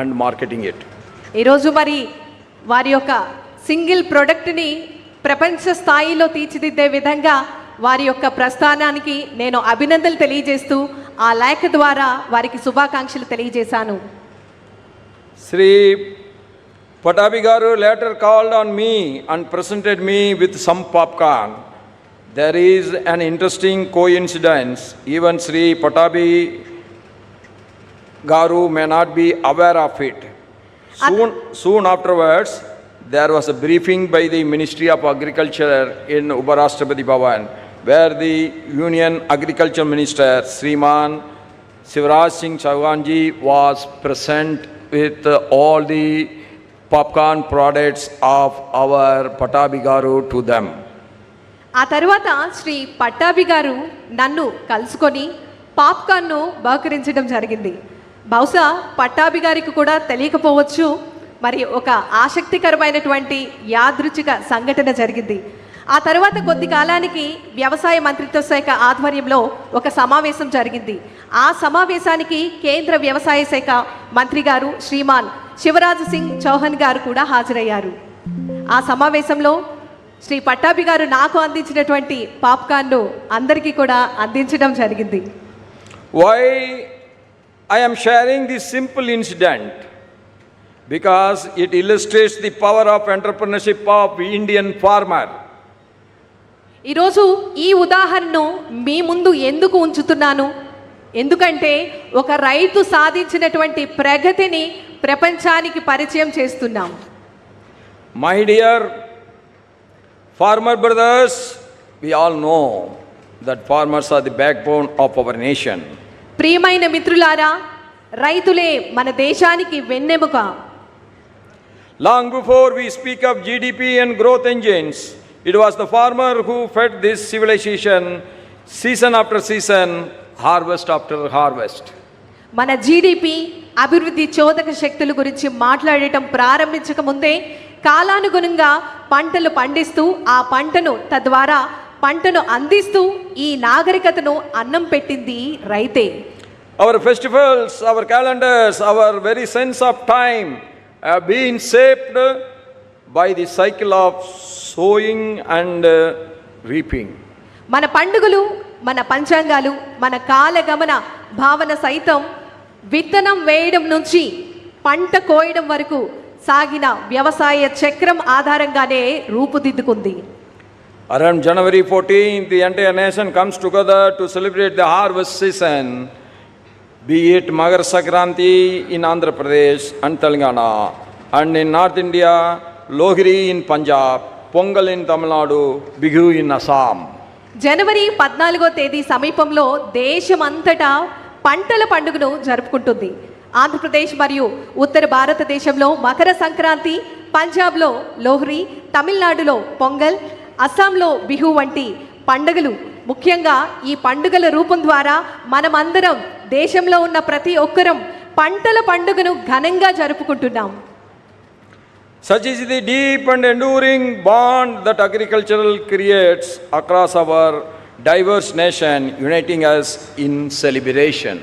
and marketing it. ఈరోజు మరి వారి యొక్క సింగిల్ ప్రొడక్ట్ని ప్రపంచ స్థాయిలో తీర్చిదిద్దే విధంగా వారి యొక్క ప్రస్థానానికి నేను అభినందనలు తెలియజేస్తూ ఆ లేఖ ద్వారా వారికి శుభాకాంక్షలు తెలియజేశాను. Sri Patabi garu later called on me and presented me with some popcorn. There is an interesting coincidence. Even Sri Patabi garu may not be aware of it. Soon afterwards, there was a briefing by the Ministry of Agriculture in Uparashtrapati Bhavan, where the Union Agriculture Minister Sriman Shivraj Singh Chauhan ji was present with all the popcorn products of our Patabi garu to them. ఆ తర్వాత శ్రీ పట్టాభి గారు నన్ను కలుసుకొని పాప్కార్న్ను బహుకరించడం జరిగింది. బహుశా పట్టాభి గారికి కూడా తెలియకపోవచ్చు, మరి ఒక ఆసక్తికరమైనటువంటి యాదృచ్ఛిక సంఘటన జరిగింది. ఆ తర్వాత కొద్ది కాలానికి వ్యవసాయ మంత్రిత్వ శాఖ ఆధ్వర్యంలో ఒక సమావేశం జరిగింది. ఆ సమావేశానికి కేంద్ర వ్యవసాయ శాఖ మంత్రి గారు శ్రీమాన్ శివరాజ్ సింగ్ చౌహాన్ గారు కూడా హాజరయ్యారు. ఆ సమావేశంలో శ్రీ పట్టాభి గారు నాకు అందించినటువంటి పాప్కార్న్ను అందరికీ కూడా అందించడం జరిగింది. Why I am sharing this simple incident? Because it illustrates the power of entrepreneurship of Indian farmer. ఈరోజు ఈ ఉదాహరణను మీ ముందు ఎందుకు ఉంచుతున్నాను? ఎందుకంటే ఒక రైతు సాధించినటువంటి ప్రగతిని ప్రపంచానికి పరిచయం చేస్తున్నాం. My dear farmer brothers, we all know that farmers are the backbone of our nation. ప్రియమైన మిత్రులారా, రైతులే మన దేశానికి వెన్నెముక. Long before we speak of GDP and growth engines, it was the farmer who fed this civilization season after season, harvest after harvest. మన GDP అభివృద్ధి చోదక శక్తుల గురించి మాట్లాడటం ప్రారంభించక ముందే కాలానుగుణంగా పంటలు పండిస్తూ ఆ పంటను తద్వారా పంటను అందిస్తూ ఈ నాగరికతను అన్నం పెట్టింది రైతే. Our festivals, our calendars, our very sense of time have been shaped by the cycle of sowing and reaping. మన పండుగలు, మన పంచాంగాలు, మన కాలగమన భావన సైతం విత్తనం వేయడం నుంచి పంట కోయడం వరకు సాగిన వ్యవసాయ చక్రం ఆధారంగానే రూపుదిద్దుకుంది. Around January 14th, the entire nation comes together to celebrate the harvest season, be it Magar Sankranti in Andhra Pradesh and Telangana, and in North India, Lohri in Punjab, Pongal in Tamil Nadu, Bihu in Assam. జనవరి 14వ తేదీ సమీపంలో దేశమంతటా పంటల పండుగను జరుపుకుంటుంది. ఆంధ్రప్రదేశ్ మరియు ఉత్తర భారతదేశంలో మకర సంక్రాంతి, పంజాబ్లో లోహ్రీ, తమిళనాడులో పొంగల్, అస్సాంలో బిహు వంటి పండుగలు. ముఖ్యంగా ఈ పండుగల రూపం ద్వారా మనమందరం దేశంలో ఉన్న ప్రతి ఒక్కరం పంటల పండుగను ఘనంగా జరుపుకుంటున్నాం. Such is the deep and enduring bond that agriculture creates across our diverse nation, uniting us in celebration.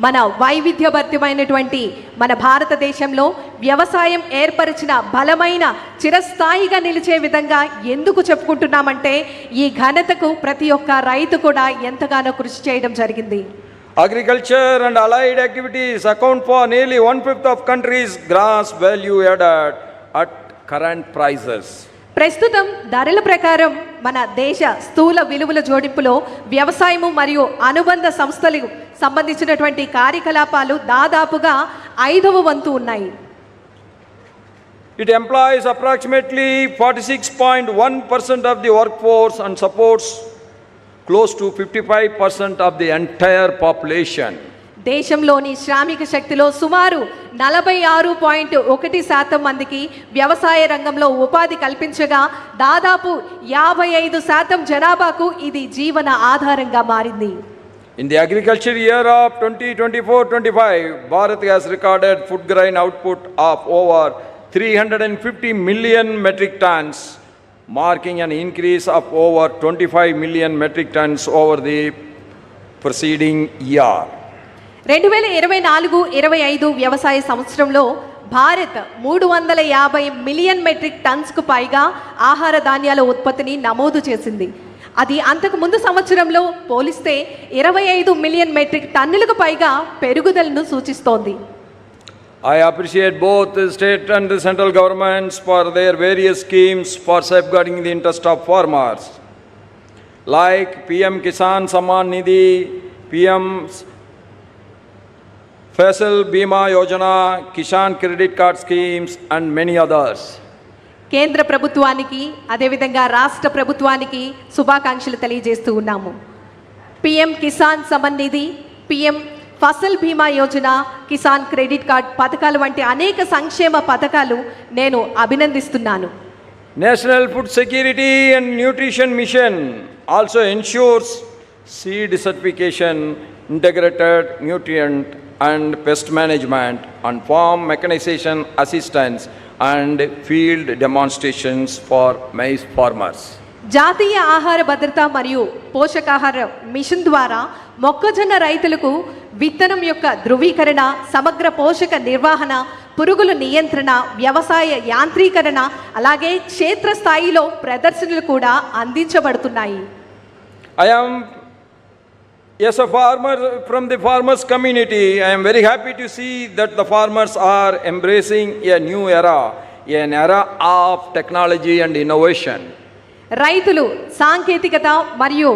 మన వైవిధ్యభరితమైనటువంటి మన భారతదేశంలో వ్యవసాయం ఏర్పరిచిన బలమైన చిరస్థాయిగా నిలిచే విధంగా ఎందుకు చెప్పుకుంటున్నామంటే ఈ ఘనతకు ప్రతి ఒక్క రైతు కూడా ఎంతగానో కృషి చేయడం జరిగింది. Agriculture and allied activities account for nearly 1/5 of country's gross value added at current prices. ప్రస్తుతం ధరల ప్రకారం మన దేశ స్థూల విలువల జోడింపులో వ్యవసాయము మరియు అనుబంధ సంస్థలకు సంబంధించినటువంటి కార్యకలాపాలు దాదాపుగా 5వ వంతు ఉన్నాయి. It employs approximately 46.1% of the workforce and supports close to 55% of the entire population. దేశంలోని శ్రామిక శక్తిలో సుమారు 46.1% మందికి వ్యవసాయ రంగంలో ఉపాధి కల్పించగా దాదాపు 55% జనాభాకు ఇది జీవన ఆధారంగా మారింది. In the agriculture year of 2024-25, Bharat has recorded food grain output of over 350 million metric tons, marking an increase of over 25 million metric tons over the preceding year. 2024-25 వ్యవసాయ సంవత్సరంలో భారత్ 350 మిలియన్ మెట్రిక్ టన్స్కు పైగా ఆహార ధాన్యాల ఉత్పత్తిని నమోదు చేసింది. అది అంతకు ముందు సంవత్సరంలో పోలిస్తే 25 మిలియన్ మెట్రిక్ టన్నులకు పైగా పెరుగుదలను సూచిస్తోంది. I appreciate both the state and the central governments for their various schemes for safeguarding the interest of farmers, like PM Kisan Samman Nidhi, PM's Fasal Bima Yojana, Kisan Credit Card schemes and many others. కేంద్ర ప్రభుత్వానికి అదేవిధంగా రాష్ట్ర ప్రభుత్వానికి శుభాకాంక్షలు తెలియజేస్తూ ఉన్నాము. PM Kisan Samman Nidhi, PM Fasal బీమా Yojana, Kisan credit card పథకాలు వంటి అనేక సంక్షేమ పథకాలు నేను అభినందిస్తున్నాను. National Food Security and Nutrition Mission also ensures seed certification, integrated nutrient and pest management, and farm mechanization assistance and field demonstrations for maize farmers. జాతీయ ఆహార భద్రత మరియు పోషకాహార మిషన్ ద్వారా మొక్కజొన్న రైతులకు విత్తనం యొక్క ధృవీకరణ, సమగ్ర పోషక నిర్వహణ, పురుగుల నియంత్రణ, వ్యవసాయ యాంత్రీకరణ, అలాగే క్షేత్రస్థాయిలో ప్రదర్శనలు కూడా అందించబడుతున్నాయి. As a farmer from the farmers community, I am very happy to see that the farmers are embracing a new era, an era of technology and innovation. రైతులు సాంకేతికత మరియు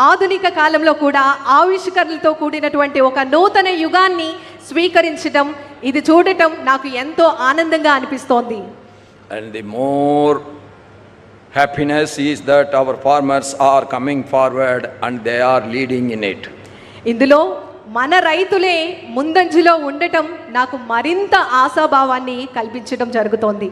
ఆధునిక కాలంలో కూడా ఆవిష్కరణలతో కూడినటువంటి ఒక నూతన యుగాన్ని స్వీకరించడం, ఇది చూడటం నాకు ఎంతో ఆనందంగా అనిపిస్తోంది. And the more happiness is that our farmers are coming forward and they are leading in it. ఇందులో మన రైతులే ముందంజలో ఉండటం నాకు మరింత ఆశాభావాన్ని కల్పించడం జరుగుతోంది.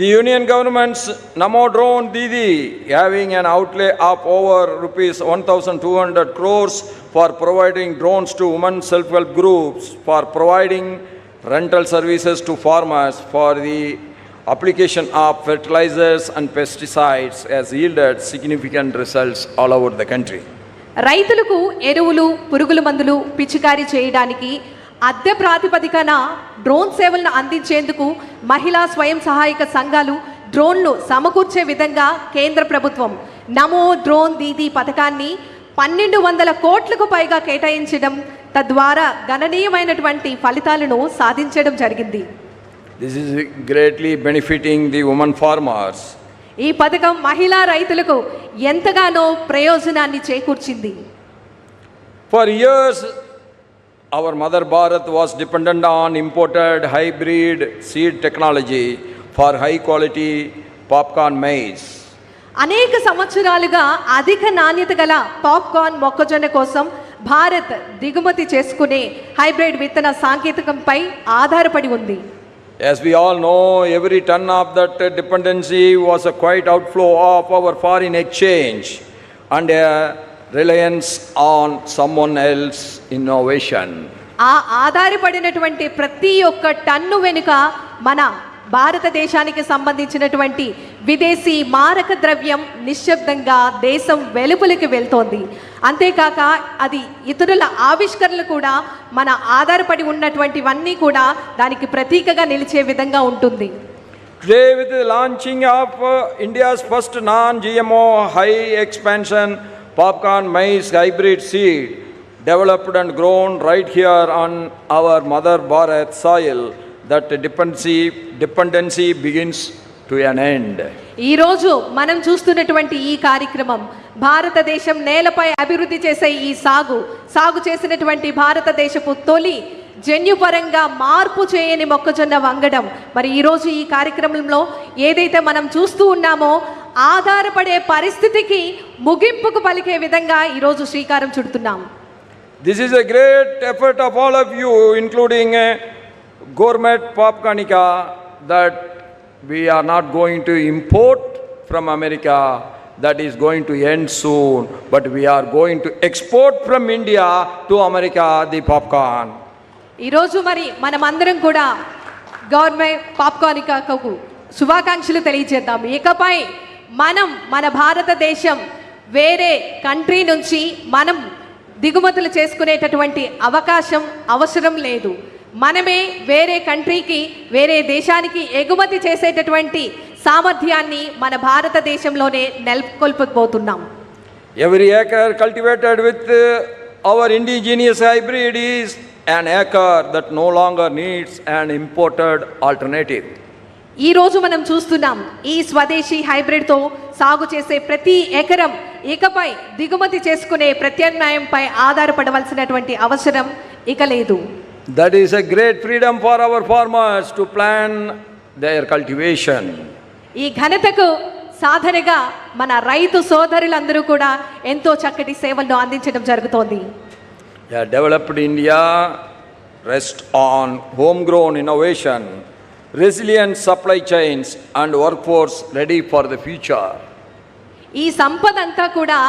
The union government's Namo Drone Didi having an outlay of over rupees 1,200 crores for providing drones to women self-help groups, for providing rental services to farmers for the application of fertilizers and pesticides has yielded significant results all over the country. రైతులకు ఎరువులు, పురుగుల మందులు పిచికారీ చేయడానికి అద్దె ప్రాతిపదికన drone సేవలను అందించేందుకు మహిళా స్వయం సహాయక సంఘాలు డ్రోన్లు సమకూర్చే విధంగా కేంద్ర ప్రభుత్వం నమో డ్రోన్ దీదీ పథకాన్ని 1,200 కోట్లకు పైగా కేటాయించడం, తద్వారా గణనీయమైనటువంటి ఫలితాలను సాధించడం జరిగింది. This is greatly benefiting the women farmers. ఈ పథకం మహిళా రైతులకు ఎంతగానో ప్రయోజనాన్ని చేకూర్చింది. For years, our Mother Bharat was dependent on imported hybrid seed technology for high quality popcorn maize. అనేక సంవత్సరాలుగా అధిక నాణ్యత గల పాప్కార్న్ మొక్కజొన్న కోసం భారత్ దిగుమతి చేసుకునే హైబ్రిడ్ విత్తన సాంకేతికంపై ఆధారపడి ఉంది. As we all know, every ton of that dependency was a quite outflow of our foreign exchange and a reliance on someone else innovation. ఆ ఆధారపడినటువంటి ప్రతి ఒక్క టన్ను వెనుక మన భారతదేశానికి సంబంధించినటువంటి విదేశీ మారక ద్రవ్యం నిశ్శబ్దంగా దేశం వెలుపలికి వెళ్తోంది. అంతేకాక అది ఇతరుల ఆవిష్కరణలు కూడా మన ఆధారపడి ఉన్నటువంటివన్నీ కూడా దానికి ప్రతీకగా నిలిచే విధంగా ఉంటుంది. Today, with the launching of India's first non-GMO high expansion popcorn maize hybrid seed, developed and grown right here on our Mother Bharat soil, that dependency begins to an end. ఈ రోజు మనం చూస్తున్నటువంటి ఈ కార్యక్రమం భారతదేశం నేలపై అభివృద్ధి చేసే ఈ సాగు చేసినటువంటి భారతదేశపు తొలి జన్యుపరంగా మార్పు చేయని మొక్కజొన్న వంగడం, మరి ఈరోజు ఈ కార్యక్రమంలో ఏదైతే మనం చూస్తూ ఉన్నామో ఆధారపడే పరిస్థితికి ముగింపుకు పలికే విధంగా ఈరోజు శ్రీకారం చుడుతున్నాం. This is a great effort of all of you, including Gourmet Popcornica, that we are not going to import from America. That is going to end soon, but we are going to export from India to America the popcorn. ఈరోజు మరి మనమందరం కూడా government పాప్కార్నికాకు శుభాకాంక్షలు తెలియజేద్దాం. ఇకపై మన భారతదేశం వేరే country నుంచి మనం దిగుమతులు చేసుకునేటటువంటి అవకాశం అవసరం లేదు. మనమే వేరే కంట్రీకి, వేరే దేశానికి ఎగుమతి చేసేటటువంటి సామర్థ్యాన్ని మన భారతదేశంలోనే నెలకొల్పబోతున్నాం. Every acre cultivated with our indigenous hybrid is an acre that no longer needs an imported alternative. ఈ రోజు మనం చూస్తున్నాం, ఈ స్వదేశీ హైబ్రిడ్తో సాగు చేసే ప్రతి ఎకరం ఇకపై దిగుమతి చేసుకునే ప్రత్యామ్నాయంపై ఆధారపడవలసినటువంటి అవసరం ఇక లేదు. That is a great freedom for our farmers to plan their cultivation. ఈ ఘనతకు సాధనగా మన రైతు సోదరులందరూ కూడా ఎంతో చక్కటి సేవలను అందించడం జరుగుతోంది. A developed India rests on homegrown innovation, resilient supply chains and workforce ready for the future. ఈ సంపద అంతా కూడా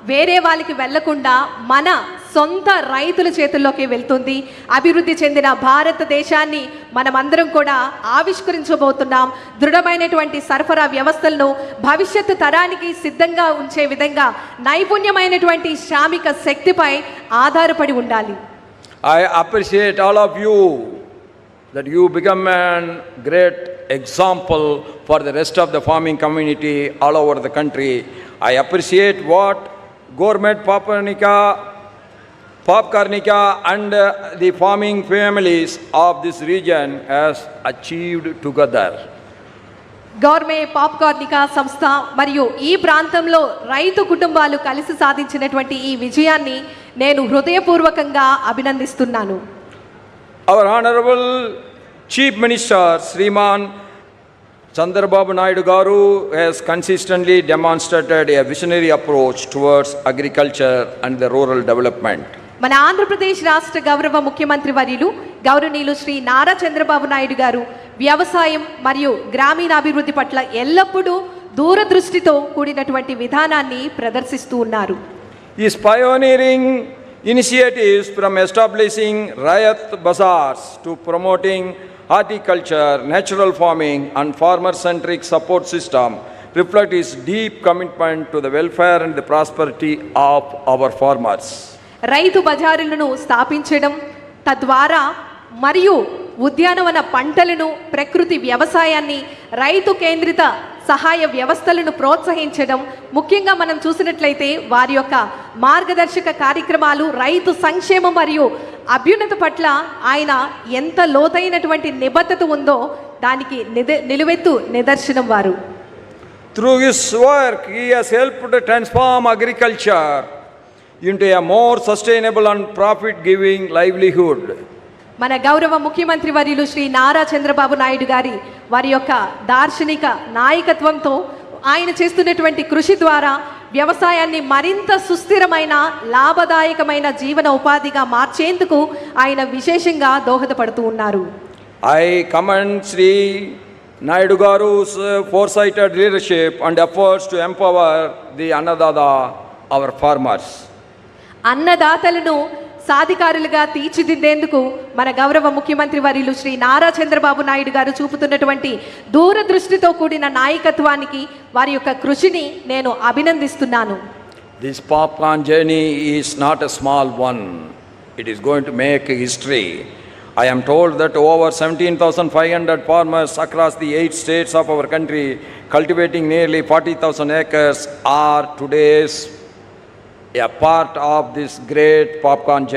వేరే వాళ్ళకి వెళ్లకుండా మన సొంత రైతుల చేతుల్లోకి వెళ్తుంది. అభివృద్ధి చెందిన భారతదేశాన్ని మనమందరం కూడా ఆవిష్కరించబోతున్నాం. దృఢమైనటువంటి సరఫరా వ్యవస్థలను భవిష్యత్తు తరానికి సిద్ధంగా ఉంచే విధంగా నైపుణ్యమైనటువంటి శ్రామిక శక్తిపై ఆధారపడి ఉండాలి. I appreciate all of you that you become a great example for the rest of the farming community all over the country. I appreciate what Gourmet Popcornica and the farming families of this region has achieved together. గౌర్మే పాప్కార్నికా సంస్థ మరియు ఈ ప్రాంతంలో రైతు కుటుంబాలు కలిసి సాధించినటువంటి ఈ విజయాన్ని నేను హృదయపూర్వకంగా అభినందిస్తున్నాను. Our Honorable Chief Minister Sriman Chandrababu Naidu Garu has consistently demonstrated a visionary approach towards agriculture and the rural development. మన ఆంధ్రప్రదేశ్ రాష్ట్ర గౌరవ ముఖ్యమంత్రి వర్యులు గౌరవనీయులు శ్రీ నారా చంద్రబాబు నాయుడు గారు వ్యవసాయం మరియు గ్రామీణాభివృద్ధి పట్ల ఎల్లప్పుడూ దూరదృష్టితో కూడినటువంటి విధానాన్ని ప్రదర్శిస్తూ ఉన్నారు. His pioneering initiatives from establishing Rayat Bazaars to promoting horticulture, natural farming and farmer-centric support system reflect his deep commitment to the welfare and the prosperity of our farmers. రైతు బజారులను స్థాపించడం తద్వారా మరియు ఉద్యానవన పంటలను, ప్రకృతి వ్యవసాయాన్ని, రైతు కేంద్రిత సహాయ వ్యవస్థలను ప్రోత్సహించడం, ముఖ్యంగా మనం చూసినట్లయితే వారి యొక్క మార్గదర్శక కార్యక్రమాలు రైతు సంక్షేమం మరియు అభ్యున్నత పట్ల ఆయన ఎంత లోతైనటువంటి నిబద్ధత ఉందో దానికి నిలువెత్తు నిదర్శనం వారు. Through his work, he has helped to transform agriculture into a more sustainable and profit-giving livelihood. మన గౌరవ ముఖ్యమంత్రి వర్యులు శ్రీ నారా చంద్రబాబు నాయుడు గారి వారి యొక్క దార్శనిక నాయకత్వంతో ఆయన చేస్తున్నటువంటి కృషి ద్వారా వ్యవసాయాన్ని మరింత సుస్థిరమైన, లాభదాయకమైన జీవన ఉపాధిగా మార్చేందుకు ఆయన విశేషంగా దోహదపడుతూ ఉన్నారు. I commend Sri Naidu Garu's foresighted leadership and efforts to empower the Annadada, our farmers. అన్నదాతలను సాధికారులుగా తీర్చిదిద్దేందుకు మన గౌరవ ముఖ్యమంత్రి వర్యులు శ్రీ నారా చంద్రబాబు నాయుడు గారు చూపుతున్నటువంటి దూరదృష్టితో కూడిన నాయకత్వానికి, వారి యొక్క కృషిని నేను అభినందిస్తున్నాను. This popcorn journey is not a small one. It is going to make history. I am told that over 17,500 farmers across the 8 states of our country cultivating nearly 40,000 acres are today's a part of this great popcorn journey.